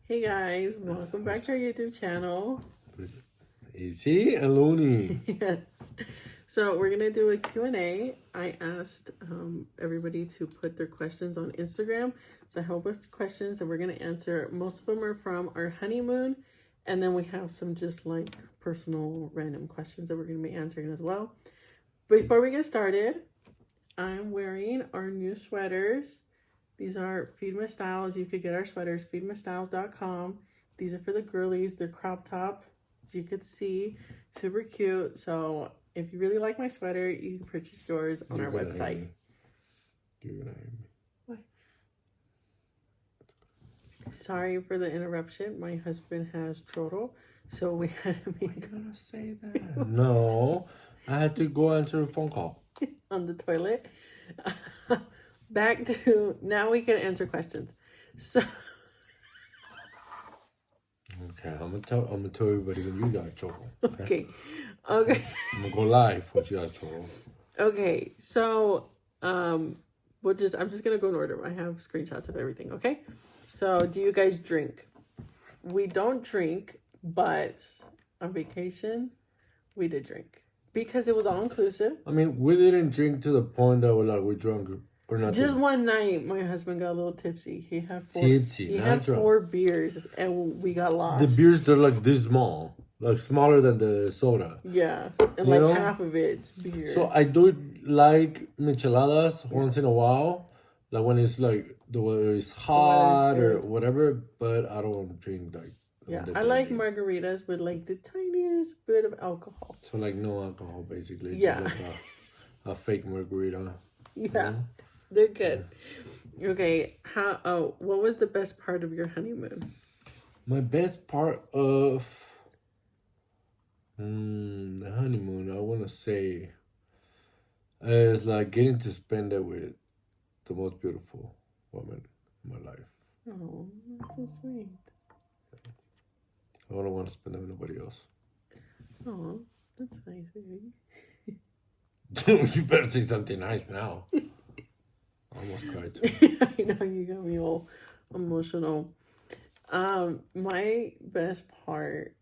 Hey guys, welcome back to our YouTube channel. Easy and Looney. Yes. So we're gonna do a Q&A. I asked everybody to put their questions on Instagram. So I have a bunch of questions that we're gonna answer. Most of them are from our honeymoon, and then we have some just like personal random questions that we're gonna be answering as well. Before we get started, I'm wearing our new sweaters. These are Feed My Styles. You could get our sweaters, feedmystyles.com. These are for the girlies. They're crop top, as you could see. Super cute. So if you really like my sweater, you can purchase yours on our website. You're gonna hate me. Why? Sorry for the interruption. My husband has choro, so we had to Why make you gonna say that? No, I had to go answer a phone call. on the toilet. Back to now we can answer questions. So Okay, I'm gonna tell everybody when you got trouble. okay. I'm gonna go live when you got trouble. Okay, so I'm just gonna go in order. I have screenshots of everything, okay? So do you guys drink? We don't drink, but on vacation we did drink. Because it was all inclusive. I mean, we didn't drink to the point that we're drunk or nothing. Just one night my husband got a little tipsy. He had Not drunk. 4 beers and we got lost. The beers, they're like this small. Like smaller than the soda. Yeah. And You like know? half of it's beer. So I do like micheladas once in a while. Like when it's like the weather is hot or whatever, but I don't drink like yeah, I like margaritas with like the tiniest bit of alcohol. So like no alcohol basically. Yeah. Just like a fake margarita. Yeah. You know? They're good. Okay, what was the best part of your honeymoon? My best part of the honeymoon, I want to say, is like getting to spend it with the most beautiful woman in my life. Oh, that's so sweet. I don't want to spend it with nobody else. Oh, that's nice, baby. You better say something nice now. I almost cried too. I know, you got me all emotional. My best part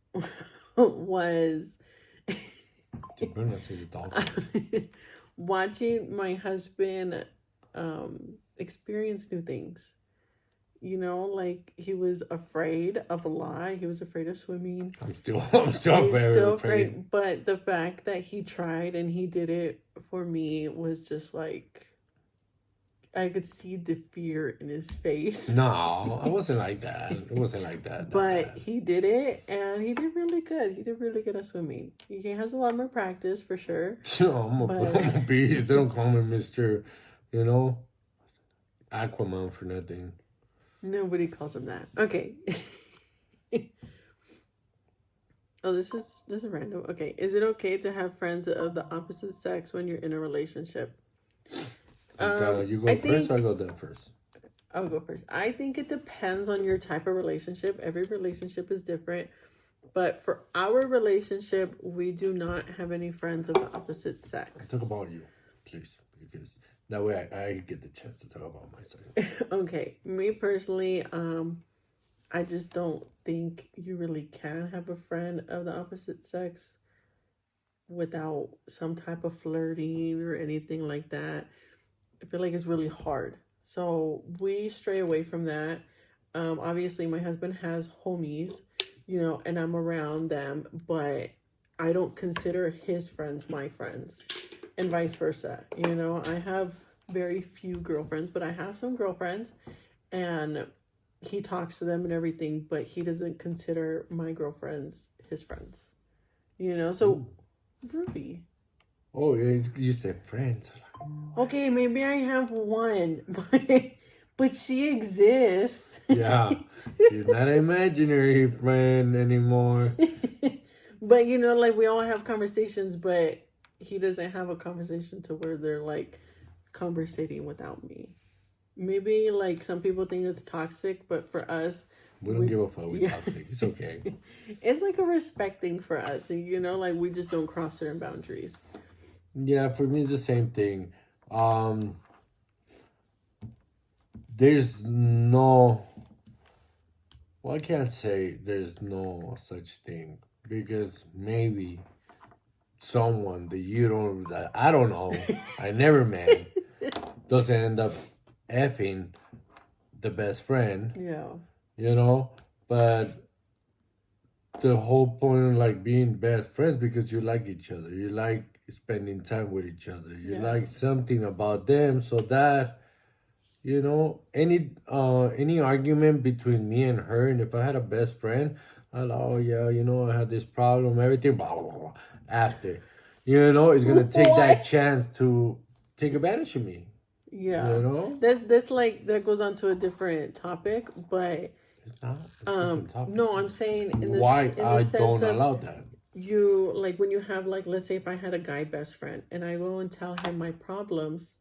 was You better not say the dolphins. watching my husband experience new things. You know, like he was afraid of a lie. He was afraid of swimming. I'm still very afraid. But the fact that he tried and he did it for me was just like, I could see the fear in his face. No, I wasn't like that. It wasn't like that. But he did it, and he did really good. He did really good at swimming. He has a lot more practice, for sure. I'm a beast. They don't call me Mr. Aquaman for nothing. Nobody calls him that. Okay. Oh, this is random. Okay. Is it okay to have friends of the opposite sex when you're in a relationship? You go first or I go there first? I'll go first. I think it depends on your type of relationship. Every relationship is different. But for our relationship, we do not have any friends of the opposite sex. Talk about you, please. Because that way I get the chance to talk about myself. Okay. Me personally, I just don't think you really can have a friend of the opposite sex without some type of flirting or anything like that. I feel like it's really hard. So we stray away from that. Obviously, my husband has homies, and I'm around them, but I don't consider his friends my friends and vice versa. I have very few girlfriends, but I have some girlfriends and he talks to them and everything, but he doesn't consider my girlfriends his friends, so Ruby. Oh, you said friends. Okay, maybe I have one, but she exists. Yeah, she's not an imaginary friend anymore. But like we all have conversations, but he doesn't have a conversation to where they're like conversating without me. Maybe like some people think it's toxic, but for us, we don't give a fuck. We're toxic. It's okay. It's like a respect thing for us, like we just don't cross certain boundaries. Yeah, for me, it's the same thing. There's no Well, I can't say there's no such thing because maybe someone that I don't know, I never met, doesn't end up effing the best friend, Yeah. you know. But the whole point of like being best friends because you like each other, you like spending time with each other, you Yeah. like something about them, so that any argument between me and her, and if I had a best friend, oh yeah, I had this problem, everything, blah blah blah. After, is gonna take that What? chance to take advantage of me. Yeah. You know, That's like that goes on to a different topic, but it's not a different topic. no, I'm saying Why in the I sense don't of allow that. you, like when you have, like, let's say if I had a guy best friend and I go and tell him my problems,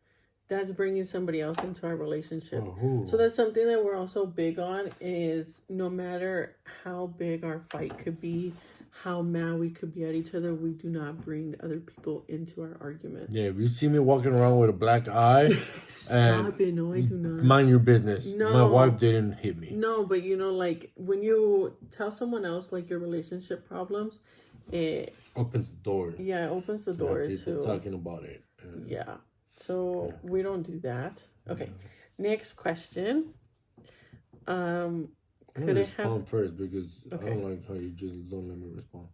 that's bringing somebody else into our relationship. Oh, So that's something that we're also big on, is no matter how big our fight could be, how mad we could be at each other, we do not bring other people into our arguments. yeah, if you see me walking around with a black eye, Stop it. No, I do not. mind your business. No. My wife didn't hit me. No, but like when you tell someone else like your relationship problems, it Opens the door. Yeah, it opens the door People to talking about it. Yeah. So we don't do that. Okay. Next question. I'm Could gonna it have respond first because I Okay. don't like how you just don't let me respond.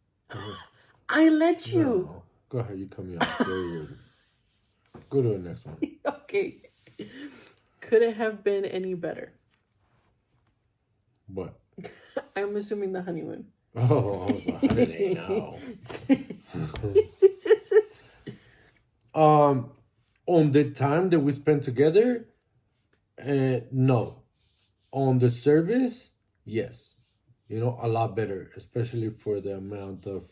I let you. No. Go ahead, you cut me off. Very rude. Go to the next one. Okay. Could it have been any better? What? I'm assuming the honeymoon. Oh, I was like, how did they know? On the time that we spent together, no. On the service, yes. A lot better, especially for the amount of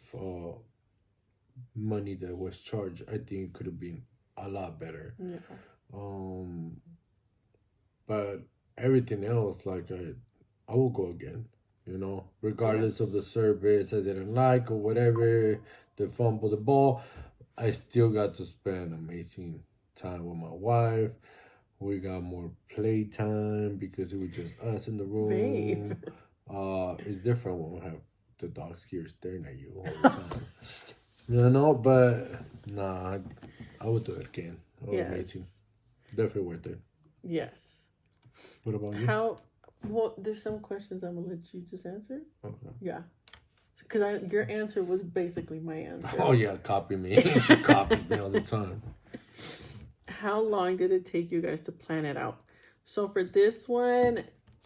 money that was charged. I think it could have been a lot better. Yeah. But everything else, like I will go again. Regardless of the service I didn't like or whatever, the fumble the ball, I still got to spend amazing time with my wife. We got more playtime because it was just us in the room. Babe. It's different when we have the dogs here staring at you all the time. But nah, I would do it again. Oh, Yes. amazing. Definitely worth it. Yes. What about you? Well, there's some questions I'm gonna let you just answer. Okay. Yeah. Because your answer was basically my answer. Oh yeah, copy me. She copied me all the time. How long did it take you guys to plan it out? So for this one,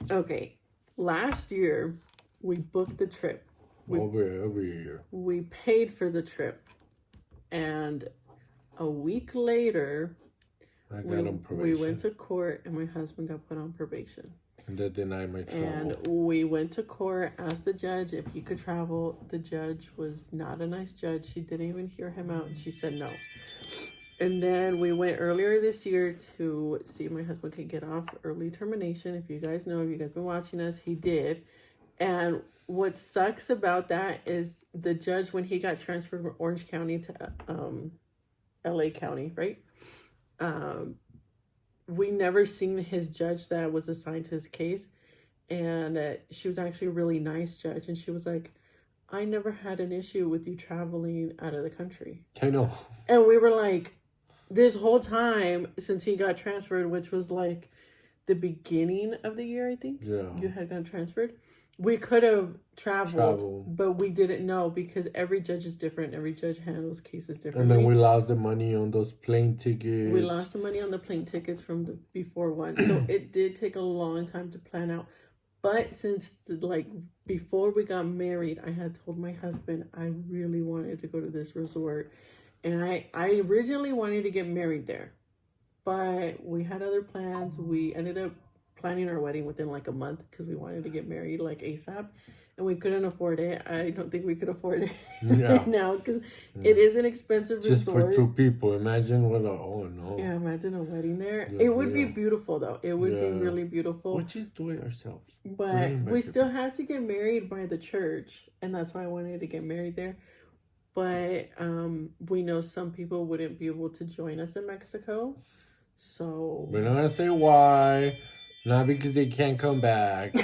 okay, last year we booked the trip. Over a year. We paid for the trip, and a week later, I got on probation. we went to court, and my husband got put on probation. And they denied my travel. And we went to court, asked the judge if he could travel. The judge was not a nice judge. She didn't even hear him out, and she said no. And then we went earlier this year to see if my husband could get off early termination. If you guys know, if you guys been watching us, he did. And what sucks about that is the judge, when he got transferred from Orange County to LA County, right? We never seen his judge that was assigned to his case. And she was actually a really nice judge. And she was like, I never had an issue with you traveling out of the country. I know. And we were like, this whole time since he got transferred, which was like the beginning of the year, I think. Yeah. You had gotten transferred. We could have traveled, but we didn't know because every judge is different. Every judge handles cases differently. And then we lost the money on those plane tickets. We lost the money on the plane tickets from the before one. So it did take a long time to plan out. But since before we got married, I had told my husband I really wanted to go to this resort. And I originally wanted to get married there. But we had other plans. We ended up planning our wedding within like a month because we wanted to get married like ASAP. And we couldn't afford it. I don't think we could afford it right now because it is an expensive just resort. for two people. Imagine oh no. Yeah, imagine a wedding there. Yeah, it would be beautiful though. It would be really beautiful. We'll just do it ourselves. But we still have to get married by the church. And that's why I wanted to get married there. But we know some people wouldn't be able to join us in Mexico. So we're not gonna say why. Not because they can't come back.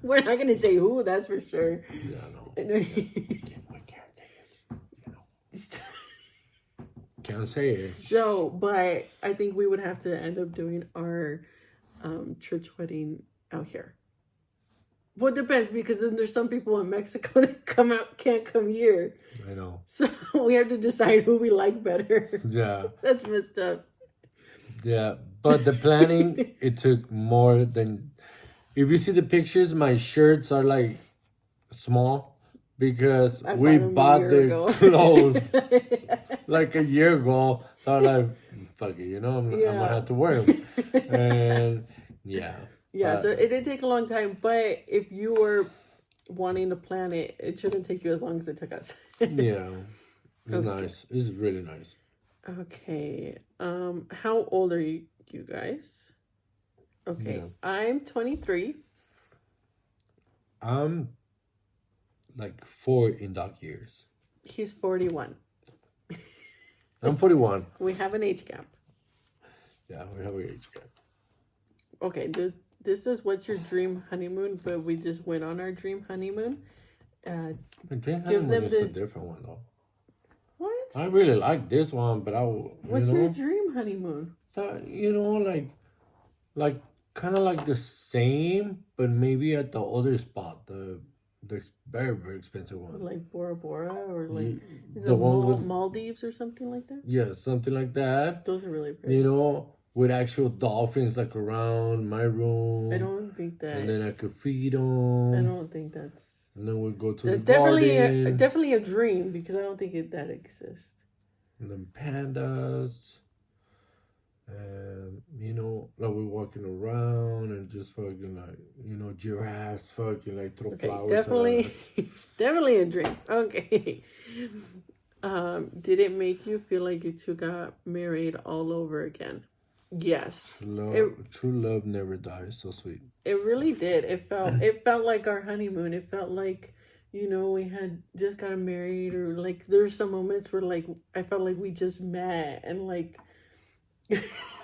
We're not gonna say who, that's for sure. Yeah, no. No. We can't say it. You know. Can't say it. So, but I think we would have to end up doing our church wedding out here. Well, it depends because then there's some people in Mexico that can't come here. I know. So we have to decide who we like better. Yeah. That's messed up. Yeah, but the planning, it took more than... If you see the pictures, my shirts are like small because we bought the clothes like a year ago. So I'm like, fuck it, you know, I'm gonna have to wear them. And yeah. Yeah, so it did take a long time, but if you were wanting to plan it, it shouldn't take you as long as it took us. Yeah, it's nice. It's really nice. Okay. How old are you guys? Okay. Yeah. I'm 23. I'm like 4 in dog years. He's 41. I'm 41. We have an age gap. Yeah, we have an age gap. Okay, this is what's your dream honeymoon, but we just went on our dream honeymoon. My dream honeymoon is a different one though. What? I really like this one, but what's your dream honeymoon? Like kind of like the same, but maybe at the other spot, the very, very expensive one. Like Bora Bora or like the one with Maldives or something like that? Yeah, something like that. Those are really pretty. You know, with actual dolphins like around my room. I don't think that. And then I could feed them. I don't think that's. And then we'd go to the garden. Definitely a dream because I don't think that exists. And then pandas. And, you know, like we're walking around and just fucking like, you know, giraffes fucking like throw flowers. Definitely a dream. Okay. Did it make you feel like you two got married all over again? Yes. True love never dies. So sweet. It really did. It felt like our honeymoon. It felt like, you know, we had just gotten married, or like there's some moments where like I felt like we just met and like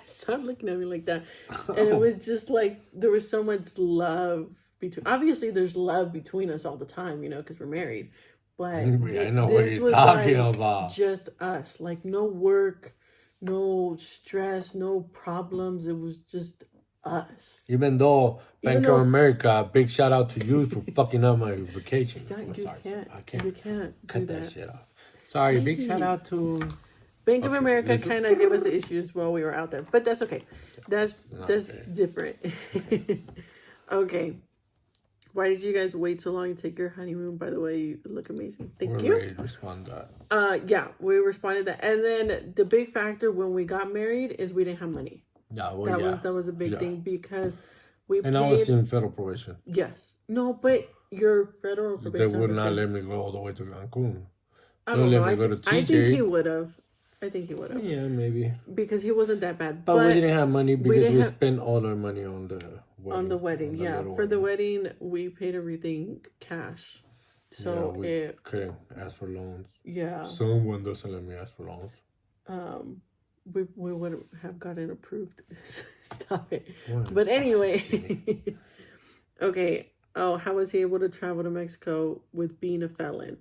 stop looking at me like that. And it was just like there was so much love between. Obviously, there's love between us all the time, you know, because we're married. But I know what you're talking about. Just us, like no work, no stress, no problems. It was just us. Even though Bank of America, big shout out to you for fucking up my vacation. I can't cut that shit off. Sorry, big shout out to Bank of America. Kind of gave us the issues while we were out there, but that's okay. That's different. Okay. Why did you guys wait so long to take your honeymoon? By the way, you look amazing. Thank you. We're ready to respond to that. Yeah, we responded that, and then the big factor when we got married is we didn't have money. Yeah, that was a big thing because we and I was in federal probation. Yes, no, but your federal probation. They would not let me go all the way to Cancun. I don't know. I think he would have. Yeah, maybe. Because he wasn't that bad. But we didn't have money because we spent all our money on the wedding. On the wedding, yeah. For the wedding, we paid everything cash. So we couldn't ask for loans. Yeah. Someone doesn't let me ask for loans. We would have gotten approved. Stop it. What? But anyway. Okay. Oh, how was he able to travel to Mexico with being a felon?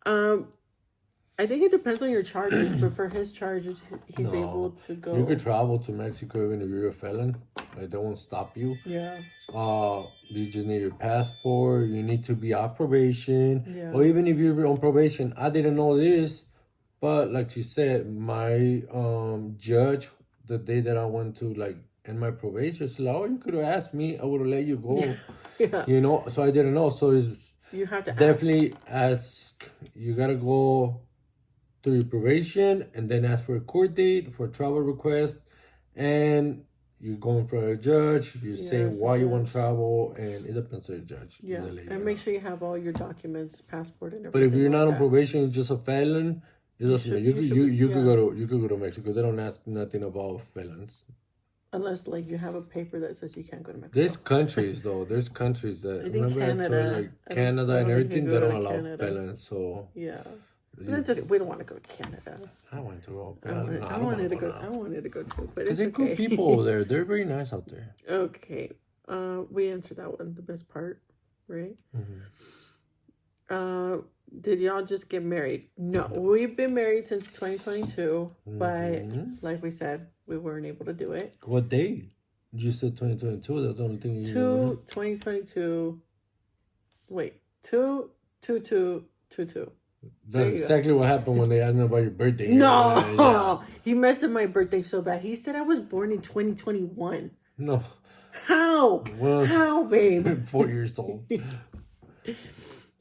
I think it depends on your charges, but for his charges, he's able to go. You could travel to Mexico even if you're a felon. Like, they won't stop you. Yeah. You just need your passport. You need to be on probation. Yeah. Or even if you're on probation. I didn't know this, but like she said, my judge, the day that I went to like end my probation, she's like, "Oh, you could have asked me. I would have let you go." Yeah. You know, so I didn't know. So you have to definitely ask. You gotta go through your probation and then ask for a court date for a travel request, and you're going for a judge. You say why you want to travel, and it depends on the judge. Yeah, and make sure you have all your documents, passport, and everything. But if you're not on probation, you're just a felon. It doesn't matter. You could go to Mexico. They don't ask nothing about felons. Unless like you have a paper that says you can't go to Mexico. There's countries though. There's countries that Canada and everything. They don't allow felons. So yeah. But that's okay. We don't want to go to Canada. I want to go. I wanted to go too, but it's okay. There's good people over there. They're very nice out there. Okay. We answered that one. The best part. right? Mm-hmm. Did y'all just get married? No, we've been married since 2022, but like we said, we weren't able to do it. What day? You said 2022. That's the only thing you Two 2022. Wait, 2/22/22. That's exactly what happened when they asked me about your birthday. No, yeah. He messed up my birthday so bad. He said I was born in 2021. No. How? Well, How, babe? 4 years old.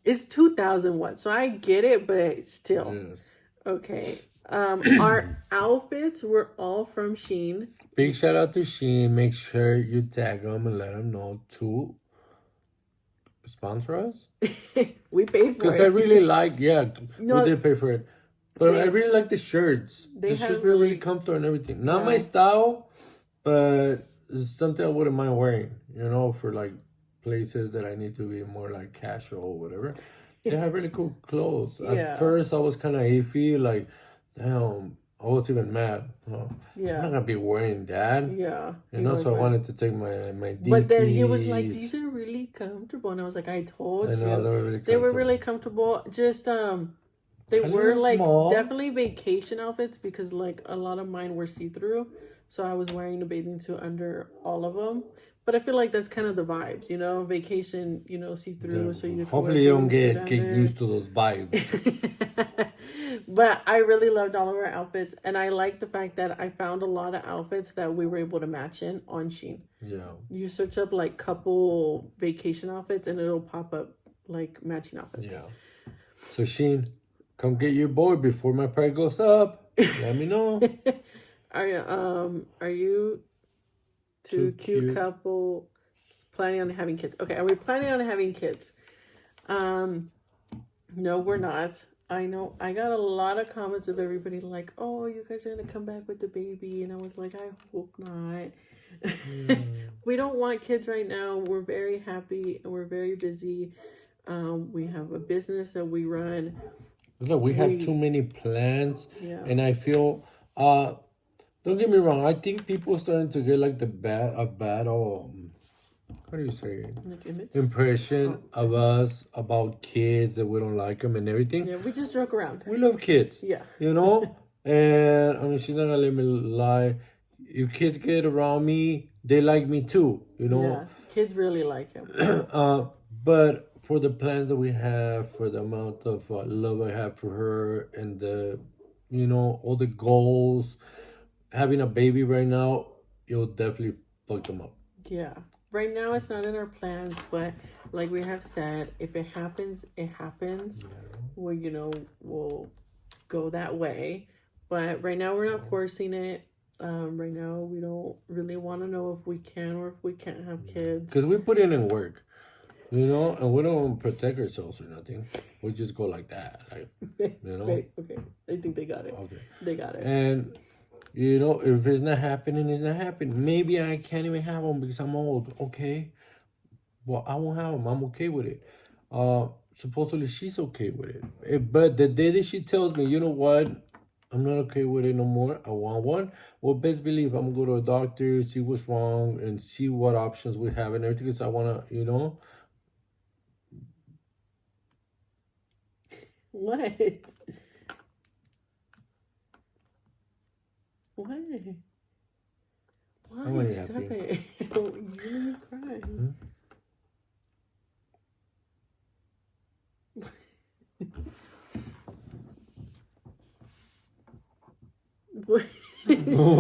It's 2001, so I get it, but still. Yes. Okay. Our outfits were all from Shein. Big shout out to Shein. Make sure you tag them and let them know to sponsor us. We paid for it. Because I really like, we did pay for it. But I really like the shirts. The shirts were really comfortable and everything. Not my style, but it's something I wouldn't mind wearing, for like places that I need to be more like casual or whatever. They have really cool clothes. At first, I was kind of iffy, like, damn, I was even mad. I'm not gonna be wearing that. Yeah. So I wanted to take my DKs. But then he was like, "These are really comfortable," and I was like, "I told you, they were really comfortable. Just they were like small. Definitely vacation outfits because like a lot of mine were see through, so I was wearing the bathing suit under all of them." But I feel like that's kind of the vibes, vacation, see through. So you hopefully you don't get used to those vibes. But I really loved all of our outfits, and I like the fact that I found a lot of outfits that we were able to match in on Shein. Yeah. You search up like couple vacation outfits, and it'll pop up like matching outfits. Yeah. So Shein, come get your boy before my price goes up. Let me know. Are you two cute couple planning on having kids? Okay, are we planning on having kids? No, we're not. I know I got a lot of comments of everybody like, "Oh, you guys are gonna come back with the baby," and I was like, "I hope not." We don't want kids right now. We're very happy and we're very busy. We have a business that we run. Look, we have too many plans, and I feel don't get me wrong. I think people are starting to get like a bad how do you say it? Like image? Impression of us about kids, that we don't like them and everything. Yeah, we just joke around. We love kids. Yeah. And I mean, she's not gonna let me lie. If kids get around me, they like me too. Yeah, kids really like him. But for the plans that we have, for the amount of love I have for her, and the, all the goals, having a baby right now, it'll definitely fuck them up. Yeah. Right now, it's not in our plans, but like we have said, if it happens, it happens. Yeah. We'll go that way. But right now, we're not forcing it. Right now, we don't really want to know if we can or if we can't have kids. Because we put in work, and we don't protect ourselves or nothing. We just go like that, Okay, I think they got it. Okay. They got it. And... if it's not happening, it's not happening. Maybe I can't even have them because I'm old. Okay. Well, I won't have them. I'm okay with it. Supposedly she's okay with it. But the day that she tells me, you know what? I'm not okay with it no more. I want one. Well, best believe I'm going to go to a doctor, see what's wrong, and see what options we have and everything. Because I want to, What? Why? Why? Stop it. Don't you cry. What?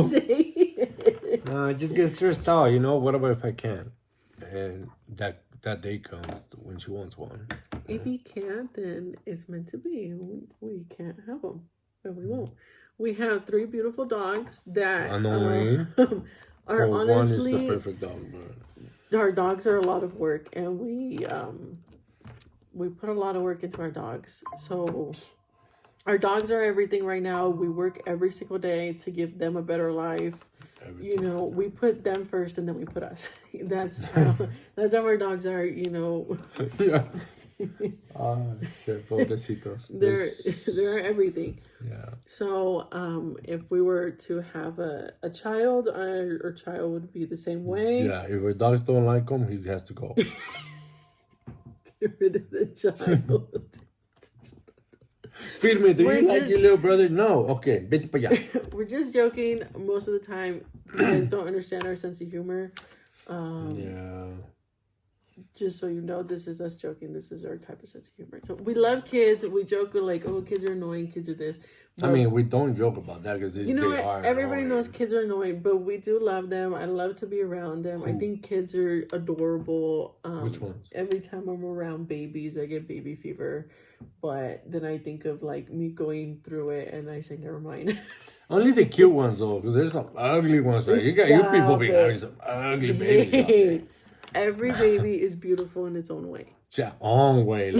Say it. No, I just get stressed out, What about if I can? And that day comes when she wants one. If you can't, then it's meant to be. We can't have them, and we won't. We have 3 beautiful dogs that are honestly... One is the perfect dog, but... Our dogs are a lot of work, and we put a lot of work into our dogs. So our dogs are everything right now. We work every single day to give them a better life. Everything. We put them first, and then we put us. That's how our dogs are, Yeah. Shit, pobrecitos. They're everything. Yeah. So, if we were to have a child, our child would be the same way. Yeah, if our dogs don't like him, he has to go. get rid of the child. Firme, do We're you like just- your little brother? No. Okay, vete para allá. We're just joking most of the time. You guys don't understand our sense of humor. Yeah. Just so you know, this is us joking. This is our type of sense of humor. So we love kids. We joke like, oh, kids are annoying. Kids are this. I mean, we don't joke about that because You know they what? are. Everybody annoying. knows kids are annoying, but we do love them. I love to be around them. I think kids are adorable. Which ones? Every time I'm around babies, I get baby fever. But then I think of like me going through it, and I say, never mind. Only the cute ones though, because there's some ugly ones. Like you people be having some ugly babies. Out there. Every baby is beautiful in its own way. Their own way,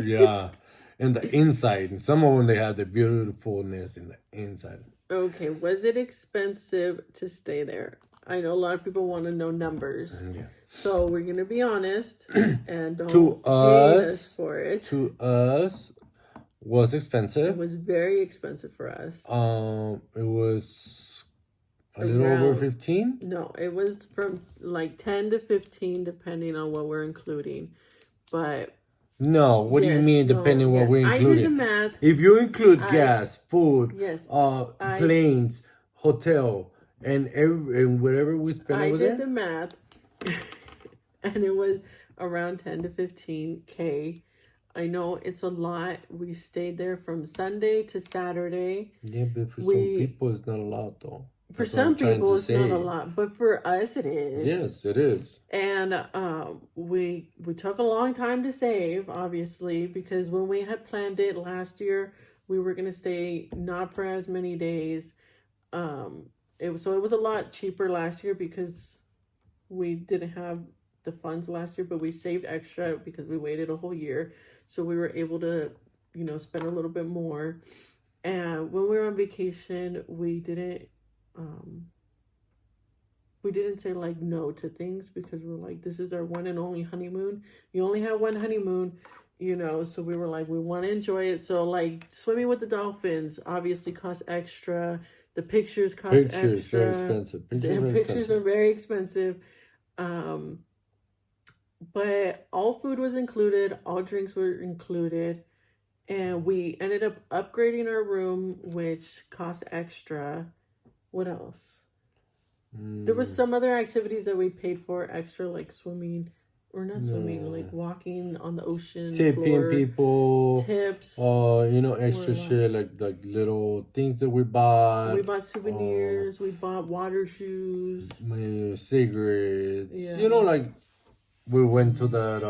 yeah. And the inside, and some of them they have the beautifulness in the inside. Okay, was it expensive to stay there? I know a lot of people want to know numbers. Yeah. So we're gonna be honest and don't To hate us- us for it. To us, was It expensive. was very expensive for us. It was a little over Around- 15. No, it was from like 10 to 15 depending on what we're including. But No, what do you yes, mean no, depending what yes. we I did the included? math. If you include gas, food, Yes. planes, hotel, and whatever we spent I over did there. the math. And it was around 10 to 15K. I know it's a lot. We stayed there from Sunday to Saturday. Yeah, but for some We- people it's not a lot though. For That's what I'm some trying people, to it's not say. a lot, but for us, it is. Yes, it is. And we took a long time to save, obviously, because when we had planned it last year, we were gonna stay not for as many days. It was a lot cheaper last year because we didn't have the funds last year, but we saved extra because we waited a whole year, so we were able to, spend a little bit more. And when we were on vacation, we didn't say like no to things because we're like, this is our one and only honeymoon. You only have one honeymoon, so we were like, we want to enjoy it. So like swimming with the dolphins obviously costs extra. The pictures cost Pictures extra. are expensive. Pictures are very expensive. But all food was included, all drinks were included, and we ended up upgrading our room, which cost extra. What else? There was some other activities that we paid for extra, like swimming, or not swimming, like walking on the ocean tipping floor. people. Tips. Extra Or, shit like little things that we bought. We bought souvenirs. We bought water shoes. Cigarettes. Yeah. Like we went to that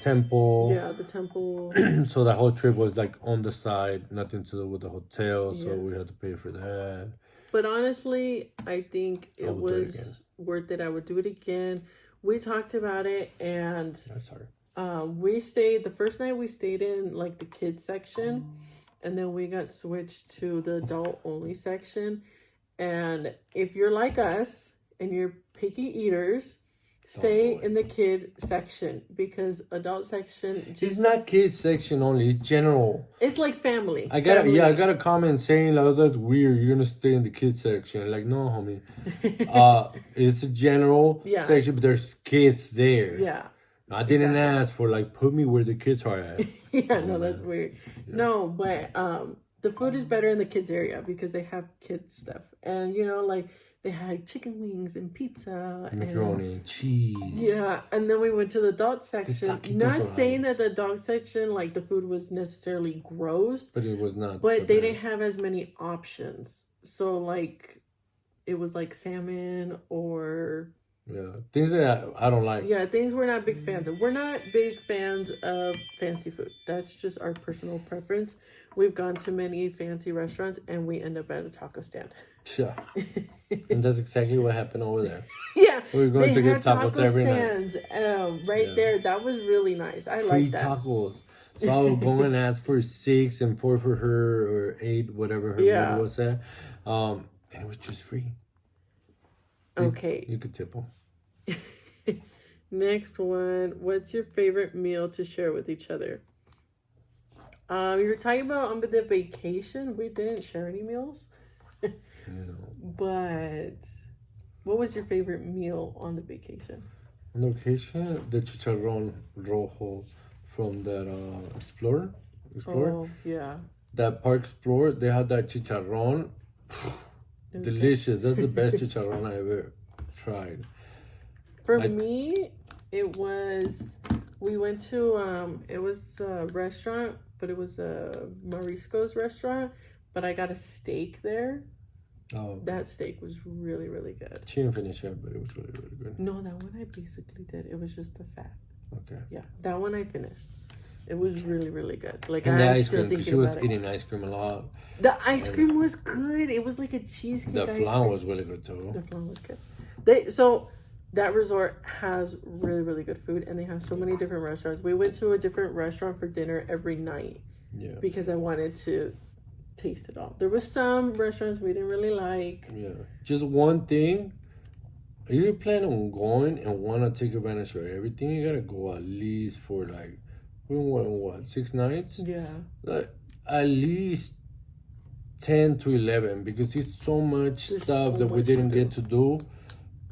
temple. Yeah, the temple. So the whole trip was like on the side, nothing to do with the hotel. So Yes. we had to pay for that. But honestly, I think I it would do it was worth it. I would do it again. We talked about it, and That's hard. we stayed the first night. We stayed in like the kids section, and then we got switched to the adult only section. And if you're like us and you're picky eaters, stay boy. in the kid section because adult section It's just not kids section only. It's general. it's like family. I got Family. I got a comment saying like, oh, that's weird. You're gonna stay in the kids section. Like, no, homie. It's a general Yeah. section, but there's kids there. Yeah. I didn't ask for like put me where the kids are at. Yeah, no, that's weird. No, but the food is better in the kids area because they have kids stuff, and like they had chicken wings and pizza Macaroni and cheese. Yeah, and then we went to the adult section. taquitos Not don't saying that the adult section, like the food was necessarily gross, But it was not. but the they best. didn't have as many options. So like, it was like salmon or Things that I don't like. things we're not big fans of. We're not big fans of fancy food. That's just our personal preference. We've gone to many fancy restaurants and we end up at a taco stand. Yeah. And that's exactly what happened over there. Yeah, We were going they to get had tacos taco every night. stands right there. That was really nice. I Free like that. tacos. So I would go and ask for 6 and 4 for her, or 8, whatever her meal was at. And it was just free. Okay. You could tip them. Next one. What's your favorite meal to share with each other? You were talking about on the vacation. We didn't share any meals. No. But what was your favorite meal on the vacation? On location, the chicharrón rojo from that Explorer. Oh, yeah. That Park Explorer, they had that chicharrón. It was good. Delicious. That's the best chicharrón I ever tried. For me, it was, we went to, it was a restaurant, but it was a Marisco's restaurant, but I got a steak there. Oh, that steak was really, really good. She didn't finish it, but it was really, really good. No, that one I basically did. It was just the fat. Okay. Yeah, that one I finished. It was really, really good. Like, and the I'm ice still cream, because thinking she was about eating ice cream a lot. The ice cream was good. It was like a cheesecake. The ice flan cream. was really good too. The flan was good. So that resort has really, really good food, and they have so many different restaurants. We went to a different restaurant for dinner every night. Yeah. Because I wanted to taste it all. There was some restaurants we didn't really like. Yeah. Just one thing. If you plan on going and want to take advantage of everything, you gotta go at least for like, we went what, 6 nights? Yeah. Like, at least 10 to 11, because it's so much There's stuff so that we much didn't to get to do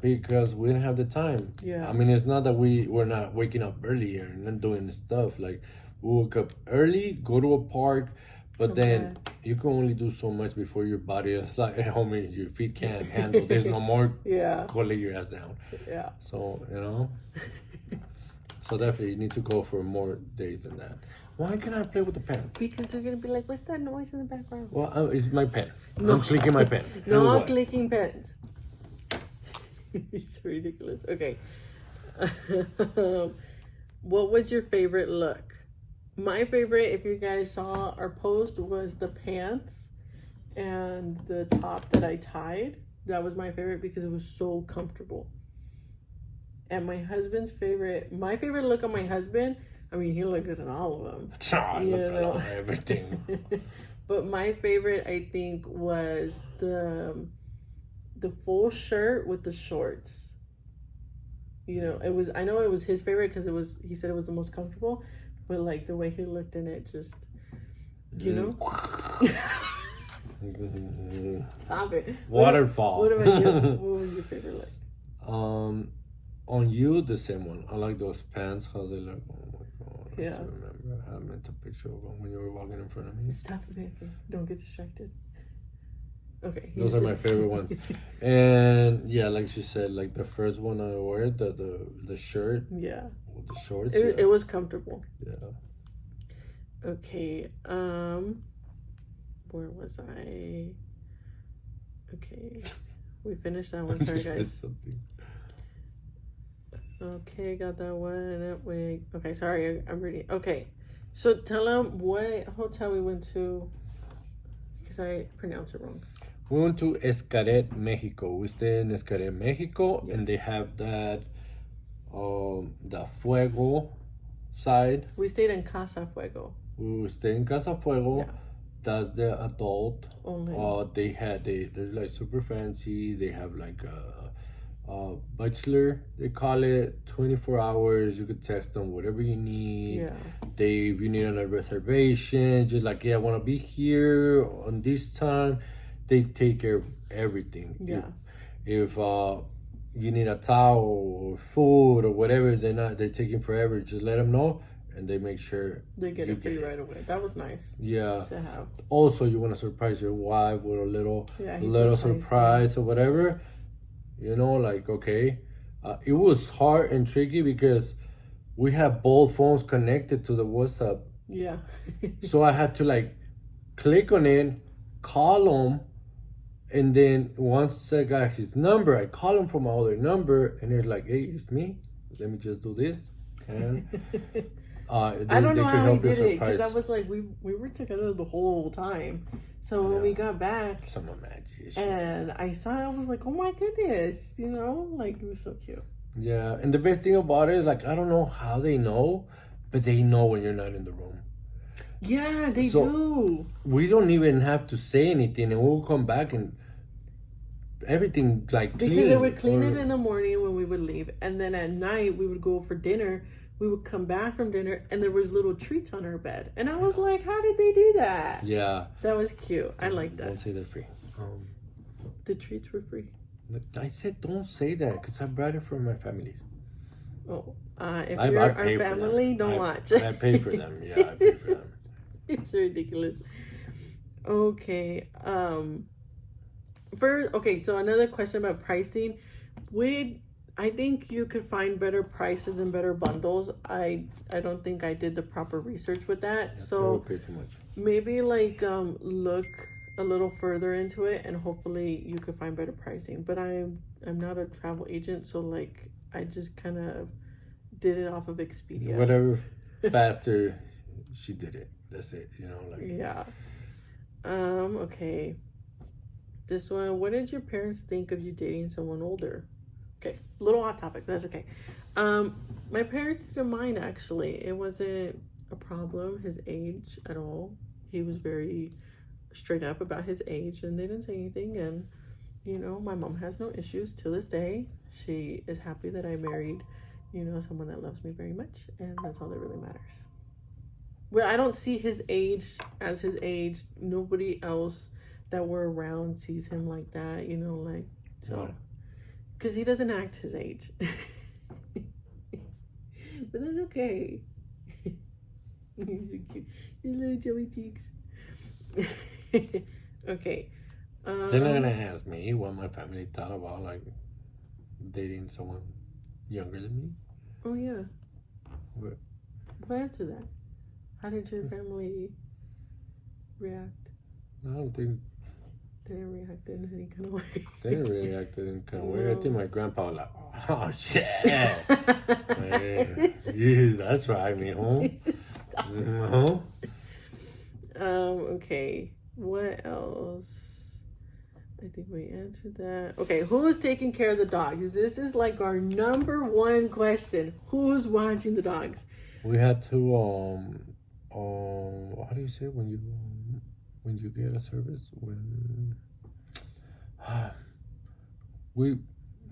because we didn't have the time. Yeah. I mean, it's not that we were not waking up earlier and not doing stuff. Like, we woke up early, go to a park, but then you can only do so much before your body is like, hey, homie, your feet can't handle. There's no more. Yeah. Go lay your ass down. Yeah. So, so definitely you need to go for more days than that. Why can I play with the pen? Because they're gonna be like, "What's that noise in the background?" Well, it's my pen. No. I'm clicking my pen. No clicking pens. It's ridiculous. Okay. What was your favorite look? My favorite, if you guys saw our post, was the pants and the top that I tied. That was my favorite because it was so comfortable. And my favorite look on my husband, I mean, he looked good in all of them. I look at everything. But my favorite, I think, was the full shirt with the shorts. I know it was his favorite because he said it was the most comfortable, but like the way he looked in it, just, Stop it. Waterfall. What about you? What was your favorite look? On you, the same one. I like those pants, how they look. Oh my god. I Yeah. still remember. I meant a picture of them when you were walking in front of me. Stop it, baby. Don't get distracted. Okay. Those are my favorite ones. And yeah, like she said, like the first one I wore, the shirt. Yeah. With the shorts. It was comfortable. Yeah. Okay. Where was I? Okay. We finished that one. Sorry, guys. Okay, got that one. Wait. Okay, sorry, I'm reading. Okay, so tell them what hotel we went to, because I pronounced it wrong. We went to Xcaret, Mexico. We stayed in Xcaret, Mexico, Yes. and they have that, the Fuego side. We stayed in Casa Fuego. We stayed in Casa Fuego. Yeah. That's the adult. Only. They're like super fancy. They have like a bachelor, they call it, 24 hours. You could text them whatever you need. Yeah. If you need a reservation, just like, I want to be here on this time, they take care of everything. Yeah. If you need a towel or food or whatever, they're taking forever. Just let them know, and they make sure They get it for you right away. That was nice. Yeah. To have. Also, you want to surprise your wife with a little surprised surprise or whatever. Like, okay. It was hard and tricky because we have both phones connected to the WhatsApp. Yeah. So I had to like click on it, call him, and then once I got his number, I call him from my other number, and they're like, "Hey, it's me. Let me just do this." And I don't know how we did it, because I was like, we were together the whole time. So when we got back, some magic. and I was like, oh my goodness, like, it was so cute. Yeah, and the best thing about it is, like, I don't know how they know, but they know when you're not in the room. Yeah, they do. We don't even have to say anything, and we'll come back and everything like clean. Because they would clean it in the morning when we would leave, and then at night we would go for dinner. We would come back from dinner, and there was little treats on our bed, and I was like, "How did they do that?" Yeah, that was cute. I like that. Don't say they're free. The treats were free. I said don't say that because I brought it from my family. Oh, if I you're our pay for family, them. don't watch. I pay for them. Yeah, I pay for them. It's ridiculous. Okay. So another question about pricing. Would I think you could find better prices and better bundles. I don't think I did the proper research with that. Yeah, So people pay too much. maybe like look a little further into it and hopefully you could find better pricing. But I'm not a travel agent, so like I just kind of did it off of Expedia. Whatever faster she did it. That's it. You know, like Yeah. Okay. This one, what did your parents think of you dating someone older? Okay, a little off topic, that's okay. My parents didn't mind actually. It wasn't a problem, his age at all. He was very straight up about his age and they didn't say anything. And, you know, my mom has no issues to this day. She is happy that I married, you know, someone that loves me very much. And that's all that really matters. Well, I don't see his age as his age. Nobody else that we're around sees him like that, you know, like, so. Because he doesn't act his age. But that's okay. He's so cute. His little chubby cheeks. Okay. they're not gonna ask me what my family thought about like dating someone younger than me. Oh, yeah. What? Well, answer that. How did your family react? I don't think They didn't react in any kind of way. they didn't really act in kind of way. I think my grandpa was like, oh shit. Man, geez, that's right, mijo. Uh-huh. Okay. What else? I think we answered that. Okay, who's taking care of the dogs? This is like our number one question. Who's watching the dogs? We had to how do you say when you get a service when we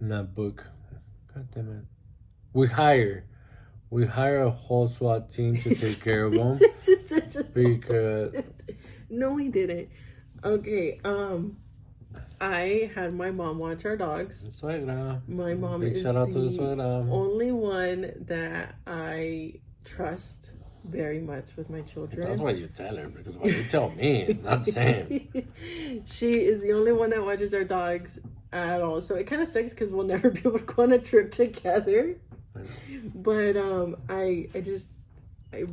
not book, god damn it, we hire a whole SWAT team to take care of them This is such a because no, we didn't. Okay, I had my mom watch our dogs. suegra. My mom Big is shout out to the the suegra. only one that I trust very much with my children. That's why you tell her, because what you tell me is not the same. She is the only one that watches our dogs at all. So it kind of sucks because we'll never be able to go on a trip together. I know. But I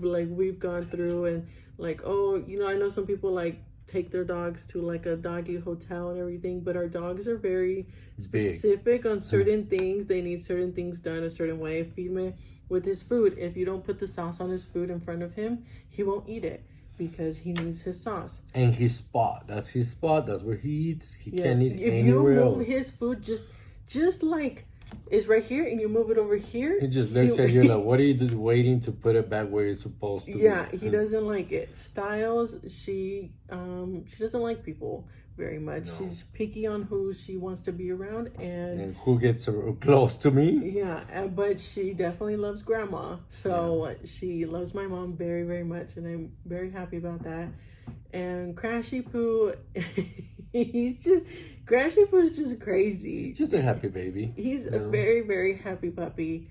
like we've gone through and like, oh, you know, I know some people like take their dogs to like a doggy hotel and everything, but our dogs are very specific on certain things. They need certain things done a certain way. Feed me with his food. If you don't put the sauce on his food in front of him, he won't eat it because he needs his sauce. And his spot. That's his spot. That's where he eats. He Yes. can't eat If you anywhere move else. his food just like is right here and you move it over here, He just looks at you like, what are you waiting to put it back where it's supposed to yeah, be? he doesn't like it. Styles, she doesn't like people very much. No. She's picky on who she wants to be around and who gets close to me? yeah, but she definitely loves grandma. So she loves my mom very, very much, and I'm very happy about that. And Crashy Poo, Crashy Poo is just crazy. He's just a happy baby. He's a very, very happy puppy.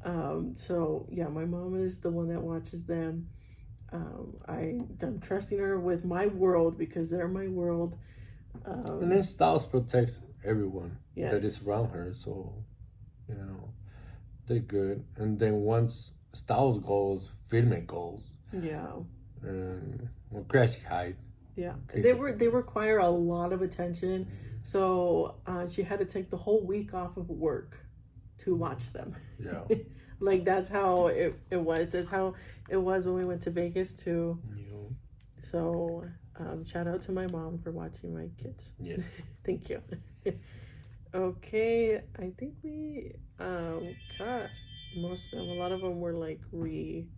So yeah, my mom is the one that watches them. I'm trusting her with my world because they're my world. And then Styles protects everyone that is Yes. around her, so you know they're good. And then once Styles goes, Filmen goes, Yeah. and well, Crashy hides. Yeah, Okay, they require a lot of attention, so she had to take the whole week off of work to watch them. Yeah. Like that's how it was. That's how it was when we went to Vegas too. You So shout out to my mom for watching my kids. yeah. Thank you. Okay, I think we got most of them. A lot of them were like re-asked.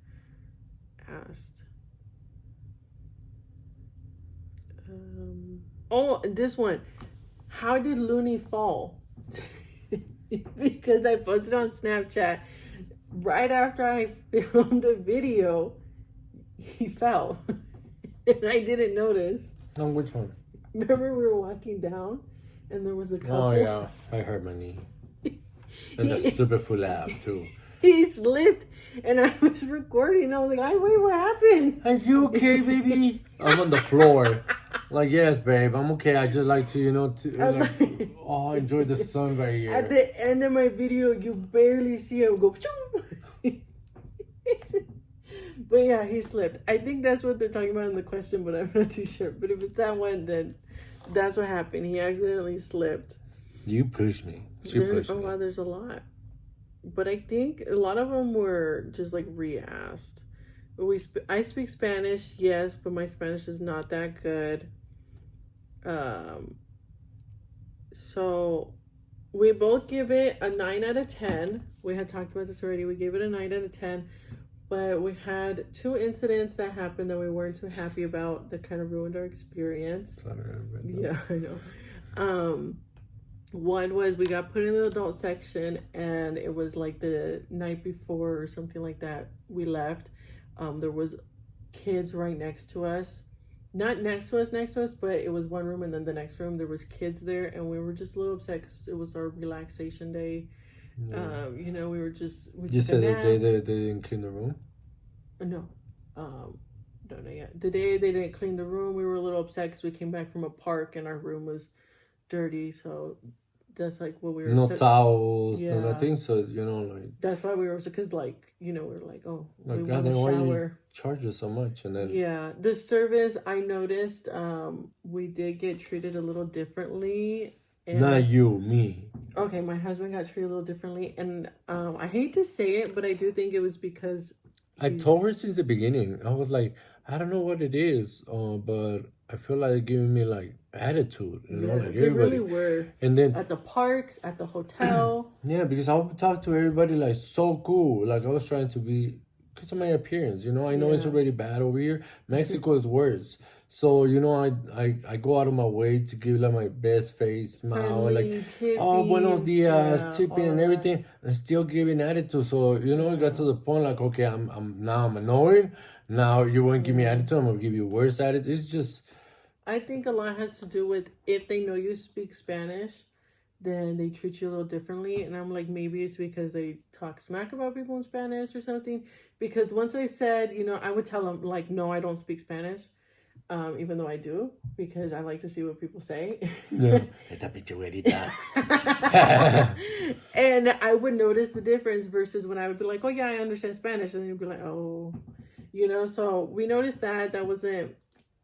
Oh, this one. How did Looney fall? Because I posted on Snapchat right after I filmed a video, he fell. And I didn't notice. Oh, which one? Remember we were walking down and there was a couple. Oh yeah, I hurt my knee. And the stupid fool laugh too. he slipped, and I was recording. I was like, wait, what happened? Are you okay, baby? I'm on the floor. Like, yes, babe, I'm okay. I just like to, enjoy the sun right here. At the end of my video, you barely see him go. But yeah, he slipped. I think that's what they're talking about in the question, but I'm not too sure. But if it's that one, then that's what happened. He accidentally slipped. You pushed me. She pushed me. Wow, there's a lot. But I think a lot of them were just like re-asked. I speak Spanish, yes, but my Spanish is not that good. So we both give it a 9 out of 10. We had talked about this already. We gave it a 9 out of 10. But we had 2 incidents that happened that we weren't too happy about that kind of ruined our experience. Yeah, I know. One was we got put in the adult section, and it was like the night before or something like that we left. There was kids right next to us. Not next to us, but it was one room, and then the next room there was kids there, and we were just a little upset because it was our relaxation day. Yeah. We were just... You said that they didn't clean the room? No. Don't know yet. The day they didn't clean the room, we were a little upset because we came back from a park and our room was dirty, so that's like what we were... No towels, yeah. no nothing, so, That's why we were... Because, we were like, oh, like, we want to shower. Why you charge us so much? And then... Yeah. The service, I noticed, we did get treated a little differently. And not you, me. Okay, my husband got treated a little differently, and I hate to say it, but I do think it was because I told her since the beginning. I was like, I don't know what it is, but I feel like they're giving me like attitude, like they everybody. really were. And then at the parks, at the hotel. Yeah, because I would talk to everybody like so cool. Like I was trying to be, because of my appearance. I know it's already bad over here. Mexico is worse. So, I go out of my way to give like my best face smile. Friendly, like, tipping, oh, buenos dias, tipping and everything. And still giving attitude. So, it got to the point like, okay, I'm annoying. Now you won't give me attitude. I'm going to give you worse attitude. It's just... I think a lot has to do with if they know you speak Spanish, then they treat you a little differently. And I'm like, maybe it's because they talk smack about people in Spanish or something. Because once I said, I would tell them, like, no, I don't speak Spanish. Even though I do, because I like to see what people say. Yeah. And I would notice the difference versus when I would be like, oh, yeah, I understand Spanish. And then you'd be like, oh, so we noticed that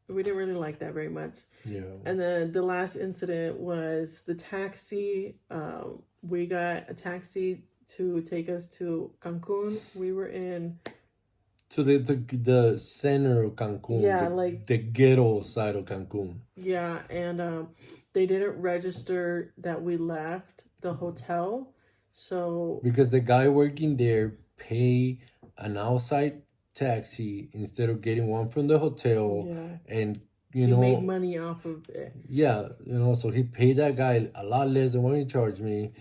we didn't really like that very much. Yeah. And then the last incident was the taxi. We got a taxi to take us to Cancun. We were in... To the center of Cancun. Yeah, the ghetto side of Cancun. Yeah, and they didn't register that we left the hotel. So... Because the guy working there pay an outside taxi instead of getting one from the hotel. Yeah. And, he made money off of it. Yeah, so he paid that guy a lot less than what he charged me.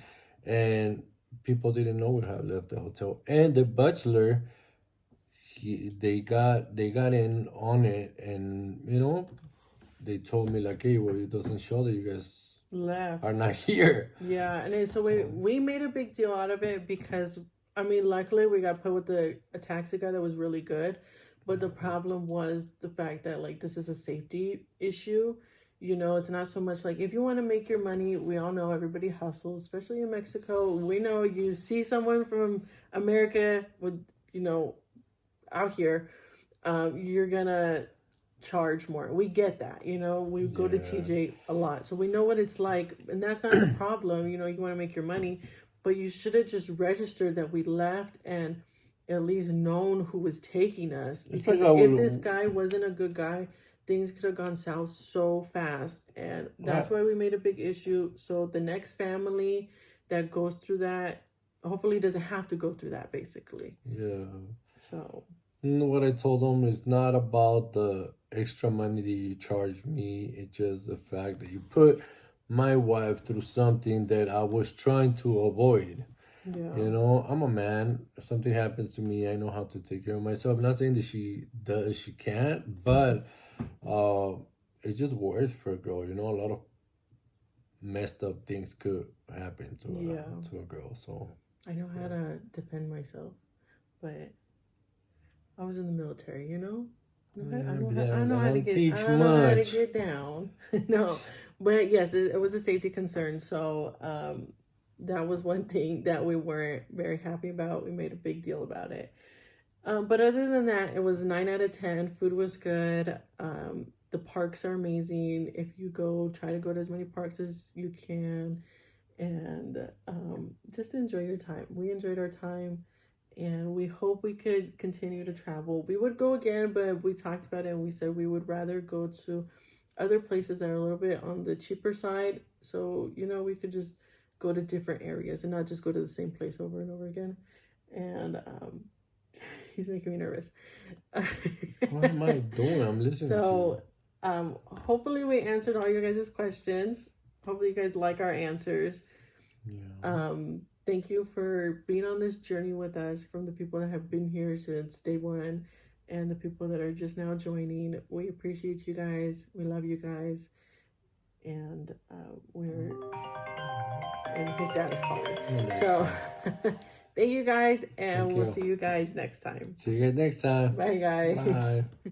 And people didn't know we had left the hotel. And the butler... They got in on it, and they told me like, hey, well, it doesn't show that you guys left, are not here. Yeah, and then, so we made a big deal out of it because luckily we got put with a taxi guy that was really good, but the problem was the fact that like this is a safety issue. It's not so much like if you want to make your money. We all know everybody hustles, especially in Mexico. We know you see someone from America with out here, you're gonna charge more. We get that, we go to TJ a lot, so we know what it's like, and that's not the problem. You want to make your money, but you should have just registered that we left and at least known who was taking us, because if this guy wasn't a good guy, things could have gone south so fast, and that's why we made a big issue. So the next family that goes through that hopefully doesn't have to go through that, basically. Yeah. So what I told them is not about the extra money that you charge me. It's just the fact that you put my wife through something that I was trying to avoid. Yeah. I'm a man. If something happens to me, I know how to take care of myself. I'm not saying that she can't, but it's just worse for a girl. A lot of messed up things could happen to a girl. So I know how to defend myself, but I was in the military, you know. I know how to don't get. teach I know how to much. get down. No, but yes, it was a safety concern. So that was one thing that we weren't very happy about. We made a big deal about it. But other than that, it was 9 out of 10. Food was good. The parks are amazing. If you go, try to go to as many parks as you can, and just enjoy your time. We enjoyed our time, and we hope we could continue to travel. We would go again, but we talked about it and we said we would rather go to other places that are a little bit on the cheaper side. So, we could just go to different areas and not just go to the same place over and over again. And he's making me nervous. What am I doing? I'm listening to you. So, hopefully we answered all your guys' questions. Hopefully you guys like our answers. Yeah. Thank you for being on this journey with us, from the people that have been here since day one and the people that are just now joining. We appreciate you guys. We love you guys. And and his dad is calling. So thank you guys, and Thank we'll you. see you guys next time. See you guys next time. Bye, guys. Bye.